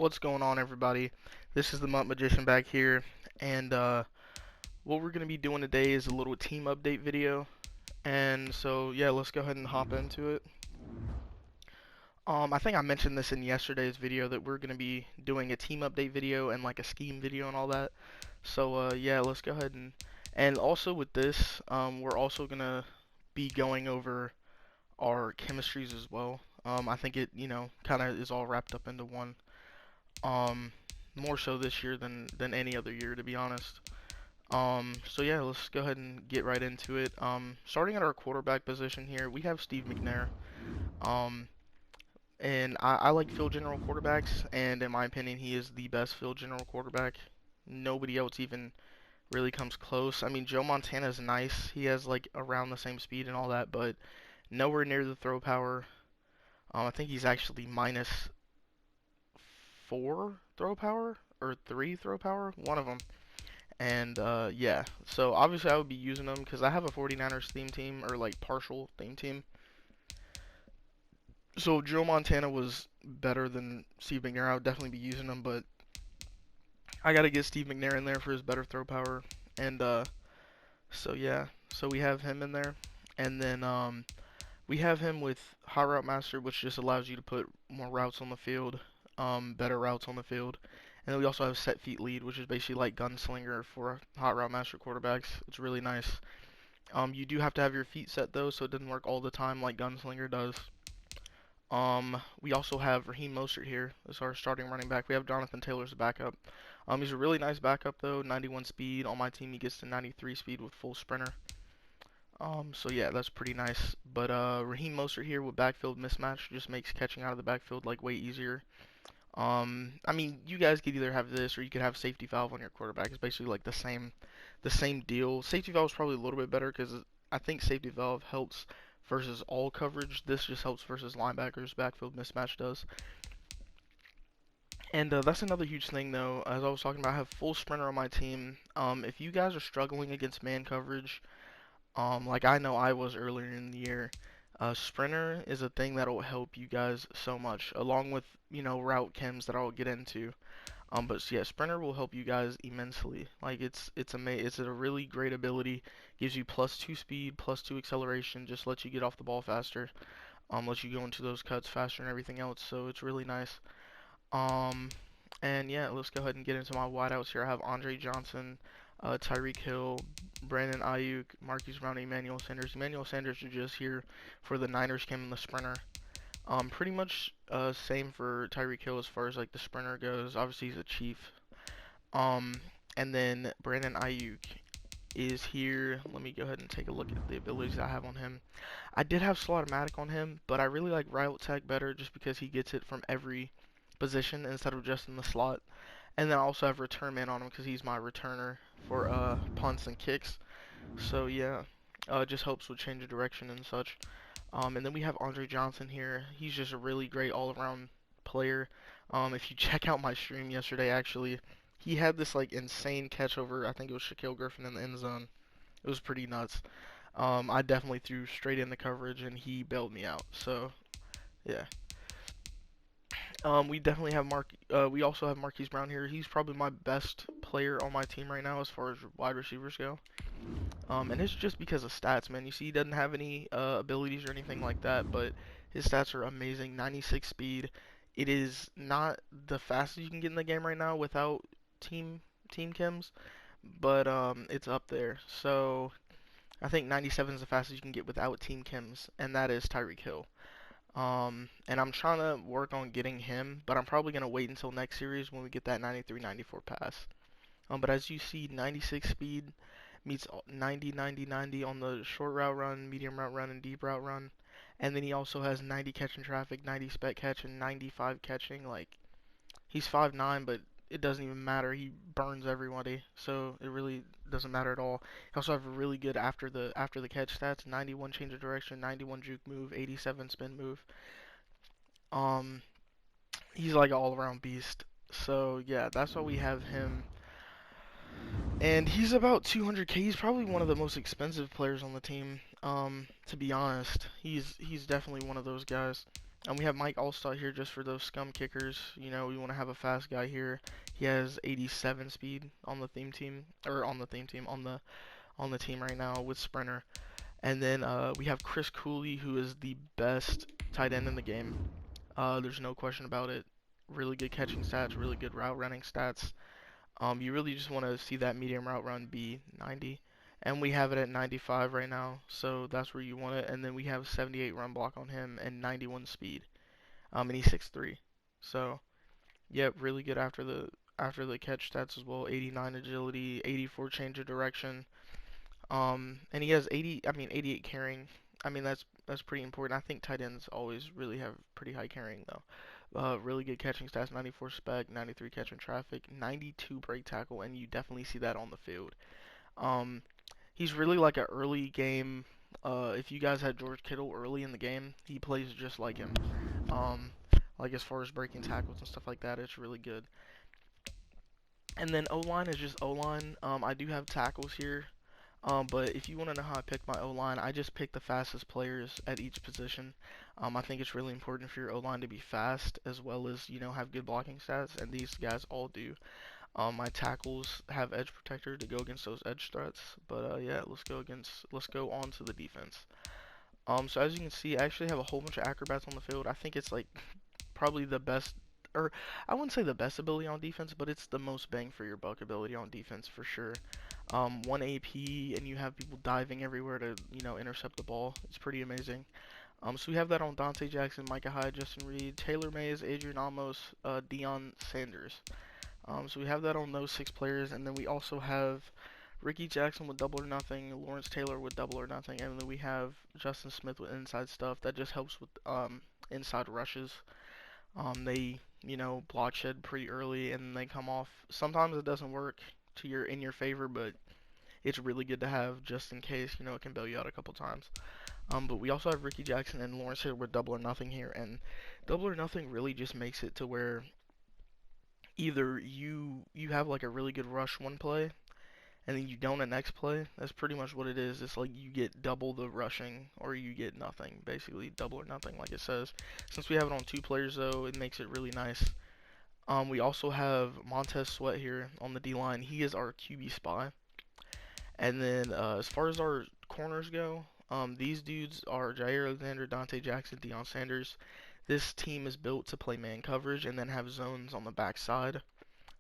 What's going on, everybody? This is the MUT Magician back here, and what we're going to be doing today is a little team update video. And so, yeah, let's go ahead and hop into it. I think I mentioned this in yesterday's video that we're going to be doing a team update video and like a scheme video and all that. So, yeah, let's go ahead and also with this, we're also going to be going over our chemistries as well. I think it, kind of is all wrapped up into one. Um, More so this year than any other year, to be honest. So yeah, let's go ahead and get right into it. Starting at our quarterback position here, we have Steve McNair. Um, and I like field general quarterbacks, and in my opinion, he is the best field general quarterback. Nobody else even really comes close. I mean, Joe Montana is nice. He has like around the same speed and all that, but nowhere near the throw power. I think he's actually -4 throw power or 3 throw power, one of them. And yeah, so obviously I would be using them because I have a 49ers theme team or like partial theme team. So Joe Montana was better than Steve McNair. I would definitely be using him, but I got to get Steve McNair in there for his better throw power. And so yeah, so we have him in there, and then we have him with Hot Route Master, which just allows you to put more routes on the field, better routes on the field. And then we also have Set Feet Lead, which is basically like Gunslinger for Hot Route Master quarterbacks. It's really nice. You do have to have your feet set though, so it doesn't work all the time like Gunslinger does. We also have Raheem Mostert here as our starting running back. We have Jonathan Taylor as a backup. He's a really nice backup though, 91 speed. On my team, he gets to 93 speed with full sprinter. So yeah, that's pretty nice. But Raheem Mostert here with backfield mismatch just makes catching out of the backfield like way easier. I mean, you guys could either have this or you could have safety valve on your quarterback. It's basically like the same deal. Safety valve is probably a little bit better because I think safety valve helps versus all coverage. This just helps versus linebackers. Backfield mismatch does. And that's another huge thing though. As I was talking about, I have full sprinter on my team. If you guys are struggling against man coverage, like I know I was earlier in the year, sprinter is a thing that'll help you guys so much, along with route chems that I'll get into. But yeah, sprinter will help you guys immensely. Like it's a really great ability. Gives you +2 speed, +2 acceleration, just lets you get off the ball faster. Lets you go into those cuts faster and everything else. So it's really nice. Um, and yeah, let's go ahead and get into my wideouts here. I have Andre Johnson, Tyreek Hill, Brandon Ayuk, Marquise Brown, Emmanuel Sanders. Emmanuel Sanders is just here for the Niners chem and the sprinter. Pretty much same for Tyreek Hill as far as like the sprinter goes. Obviously he's a chief. Um, and then Brandon Ayuk is here. Let me go ahead and take a look at the abilities I have on him. I did have Slaughtermatic on him, but I really like Route Tech better just because he gets it from every position instead of just in the slot. And then I also have Return Man on him because he's my returner for punts and kicks. So yeah, it just helps with change of direction and such. And then we have Andre Johnson here. He's just a really great all-around player. If you check out my stream yesterday, actually, he had this like insane catch over, I think it was Shaquille Griffin in the end zone. It was pretty nuts. I definitely threw straight in the coverage and he bailed me out. So yeah. We definitely have we also have Marquise Brown here. He's probably my best player on my team right now as far as wide receivers go. And it's just because of stats, man. You see, he doesn't have any abilities or anything like that, but his stats are amazing. 96 speed. It is not the fastest you can get in the game right now without team chems, but it's up there. So I think 97 is the fastest you can get without team chems, and that is Tyreek Hill. And I'm trying to work on getting him, but I'm probably gonna wait until next series when we get that 93, 94 pass. But as you see, 96 speed meets 90, 90, 90 on the short route run, medium route run, and deep route run. And then he also has 90 catching traffic, 90 spec catch, and 95 catching. Like, he's 5'9", but it doesn't even matter. He burns everybody, so it really doesn't matter at all. He also have a really good after the catch stats: 91 change of direction, 91 juke move, 87 spin move. Um, he's like an all-around beast. So yeah, that's why we have him. And he's about 200k. He's probably one of the most expensive players on the team. To be honest, he's definitely one of those guys. And we have Mike Allstott here just for those scum kickers. You know, we want to have a fast guy here. He has 87 speed on the theme team, or on the theme team, on the team right now with Sprinter. And then we have Chris Cooley, who is the best tight end in the game. There's no question about it. Really good catching stats, really good route running stats. You really just want to see that medium route run be 90. And we have it at 95 right now, so that's where you want it. And then we have 78 run block on him and 91 speed. And he's 6'3". So, yeah, really good after the catch stats as well. 89 agility, 84 change of direction. And he has 88 carrying. I mean, that's pretty important. I think tight ends always really have pretty high carrying though. Really good catching stats, 94 spec, 93 catch in traffic, 92 break tackle, and you definitely see that on the field. Um, he's really like an early game. If you guys had George Kittle early in the game, he plays just like him. Um, like as far as breaking tackles and stuff like that, it's really good. And then O-line is just O-line. I do have tackles here. But if you want to know how I pick my O-line, I just pick the fastest players at each position. I think it's really important for your O-line to be fast as well as, you know, have good blocking stats, and these guys all do. My tackles have edge protector to go against those edge threats, but yeah, let's go on to the defense. So as you can see, I actually have a whole bunch of acrobats on the field. I think it's like probably the best, or I wouldn't say the best ability on defense, but it's the most bang for your buck ability on defense for sure. 1 AP, and you have people diving everywhere to, you know, intercept the ball. It's pretty amazing. So we have that on Dante Jackson, Micah Hyde, Justin Reed, Taylor Mays, Adrian Amos, Deion Sanders. So we have that on those 6 players, and then we also have Ricky Jackson with double or nothing, Lawrence Taylor with double or nothing, and then we have Justin Smith with inside stuff. That just helps with inside rushes. They, you know, block shed pretty early and they come off. Sometimes it doesn't work to your in your favor, but it's really good to have just in case. You know, it can bail you out a couple times. But we also have Ricky Jackson and Lawrence Hill with double or nothing here, and double or nothing really just makes it to where either you have like a really good rush one play, and then you don't the next play. That's pretty much what it is. It's like you get double the rushing, or you get nothing. Basically, double or nothing, like it says. Since we have it on 2 players, though, it makes it really nice. We also have Montez Sweat here on the D line. He is our QB spy. And then as far as our corners go, these dudes are Jair Alexander, Dante Jackson, Deion Sanders. This team is built to play man coverage and then have zones on the backside.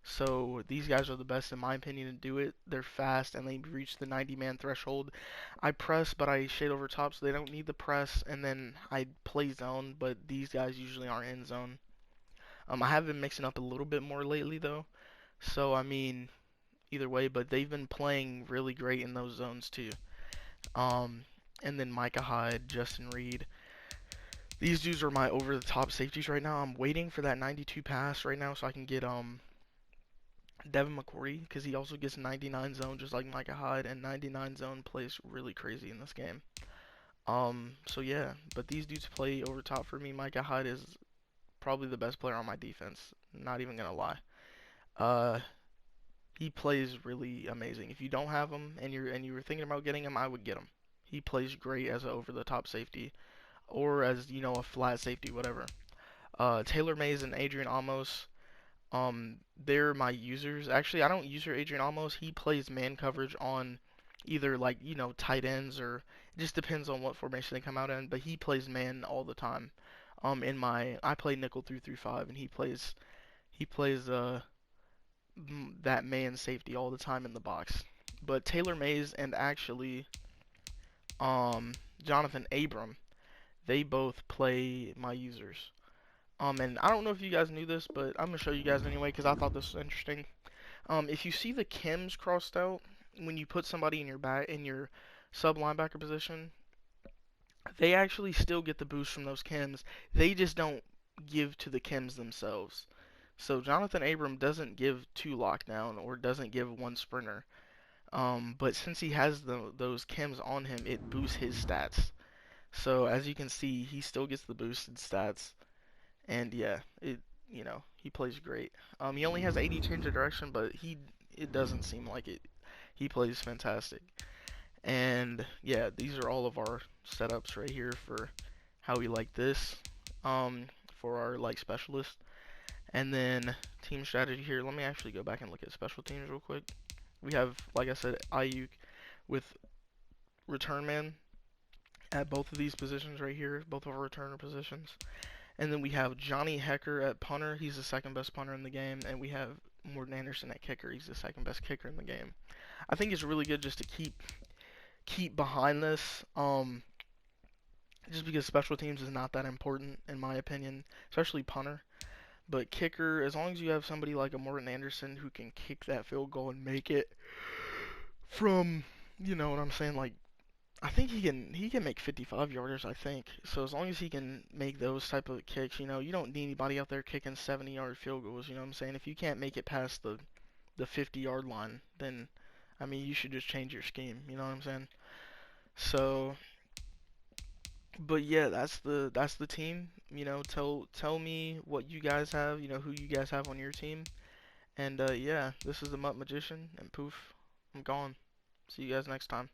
So these guys are the best in my opinion to do it. They're fast and they reach the 90-man threshold. I press, but I shade over top, so they don't need the press. And then I play zone, but these guys usually aren't in zone. I have been mixing up a little bit more lately though. So I mean, either way, but they've been playing really great in those zones too. Um, and then Micah Hyde, Justin Reed. These dudes are my over-the-top safeties right now. I'm waiting for that 92 pass right now so I can get Devin McCourty, because he also gets 99 zone just like Micah Hyde, and 99 zone plays really crazy in this game. So yeah, but these dudes play over top for me. Micah Hyde is probably the best player on my defense. Not even gonna lie. Uh, he plays really amazing. If you don't have him and you were thinking about getting him, I would get him. He plays great as an over-the-top safety, or as, you know, a flat safety, whatever. Taylor Mays and Adrian Amos. They're my users. Actually, I don't user Adrian Amos. He plays man coverage on either, like, you know, tight ends, or it just depends on what formation they come out in. But he plays man all the time. I play nickel 3-3-5, and he plays that man safety all the time in the box. But Taylor Mays and actually Jonathan Abram, they both play my users. And I don't know if you guys knew this, but I'm gonna show you guys anyway because I thought this was interesting. If you see the chems crossed out when you put somebody in your sub linebacker position, they actually still get the boost from those chems. They just don't give to the chems themselves. So Jonathan Abram doesn't give 2 lockdown or doesn't give 1 sprinter. But since he has those chems on him, it boosts his stats. So as you can see, he still gets the boosted stats. And yeah, he plays great. He only has 80 change of direction, but it doesn't seem like it. He plays fantastic. And yeah, these are all of our setups right here for how we like this. um, for our like specialist. And then team strategy here. Let me actually go back and look at special teams real quick. We have, like I said, Ayuk with return man at both of these positions right here, both of our returner positions. And then we have Johnny Hecker at punter. He's the second best punter in the game. And we have Morton Anderson at kicker. He's the second best kicker in the game. I think it's really good just to keep behind this. Just because special teams is not that important in my opinion, especially punter. But kicker, as long as you have somebody like a Morton Anderson who can kick that field goal and make it from, you know what I'm saying, like I think he can make 55 yarders, I think. So as long as he can make those type of kicks, you don't need anybody out there kicking 70-yard field goals, you know what I'm saying? If you can't make it past the 50-yard line, then I mean, you should just change your scheme, you know what I'm saying? So, but yeah, that's the team. Tell me what you guys have, who you guys have on your team. And yeah, this is the MUT Magician, and poof, I'm gone. See you guys next time.